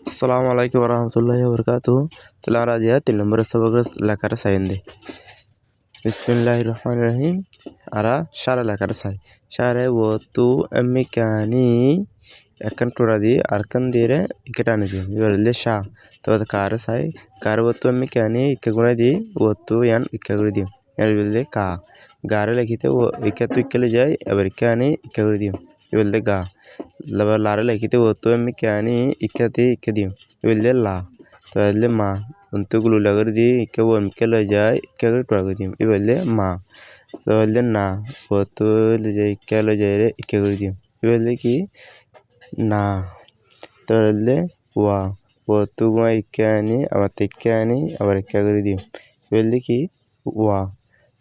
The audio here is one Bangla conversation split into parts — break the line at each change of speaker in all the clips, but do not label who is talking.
আসসালামু আলাইকুম রহমতুল্লাহি ওবরকাতুহু। তাহলে আমরা আজ 3 নম্বরের সবকের লেখাটা সাইন বিসমিল্লাহির রহমানির রহিম। আরা সারা লেখাটা সাই সারে ওতু এমিকানি একান টোড়া দিয়ে আরকান দিয়ে ইকেটানি দিয়ে ইবলে শা তবে কার সাই কার ওতু এমিকানি ইকে গুড়া দিয়ে ওতু ইয়ান ইকে গুড়ি দিয়ে এর ইবলে কা গারে লেখিতে ও ইকে তো ইকেলে যায় এবার ইকানি ইকে গুড়ি দিয়ে ইবলে গা লারে লেখিতে ওতু এমিকানি ইকাতে ইকে দিয়ে ইবলে লা তাহলে মা উন্তুগুলো লাগর দিয়ে ইকে ও ইকে লয় যায় ইকে গুড়ি টোড়া করে দিয়ে ইবলে মা তাহলে না ওতু ইকে লয় যায় রে ইকে গুড়ি দিয়ে ইবলে কি না তাহলে ওয়া ওতু গুয়া ইকে আনি আবার তিকে আনি আবার ইকে গুড়ি দিয়ে ইবলে কি ওয়া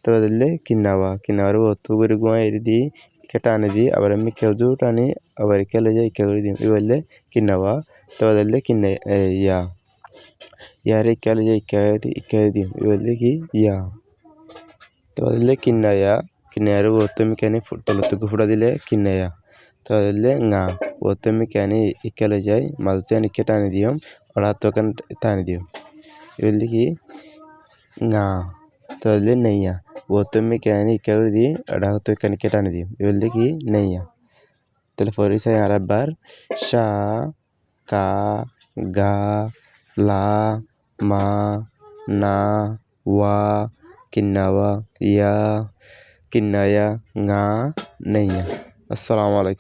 তাহলে কিনাওয়ার ওতু গুড়ি গুয়া এর দিয়ে ইকে টানে দিয়ে আবার আমি কেউ টানি আবার ইকে লয় যায় ইকে গুড়ি দিয়ে ইবলে কিনাওয়া তাহলে কিনে ইয়া ইয়ারে ইকে লয় যায় ইকে দিয়ে ইবলে কি ইয়া তাহলে কিনায়ার ওতু মিকানি তলতুকে ফুটা দিলে কিনায়া তাহলে ngা ওতু মিকানি ইকে লয় যায় মালতে ইকে টানি দিয়ম ওরা তোকান টানি দিয়ম ইবলে কি ngা তাহলে নেইয়া ওতু মিকানি ইকে করে দিয়ে ওরা তো এখানে ইকে টানি দিয়ম ইবলে কি নেইয়া তাহলে পরিচয় আরেকবার শা কা গা লা মা না ওয়া কিন্নাওয়া ইয়া কিন্নায়া ngা নেইয়া। আসসালামু আলাইকুম।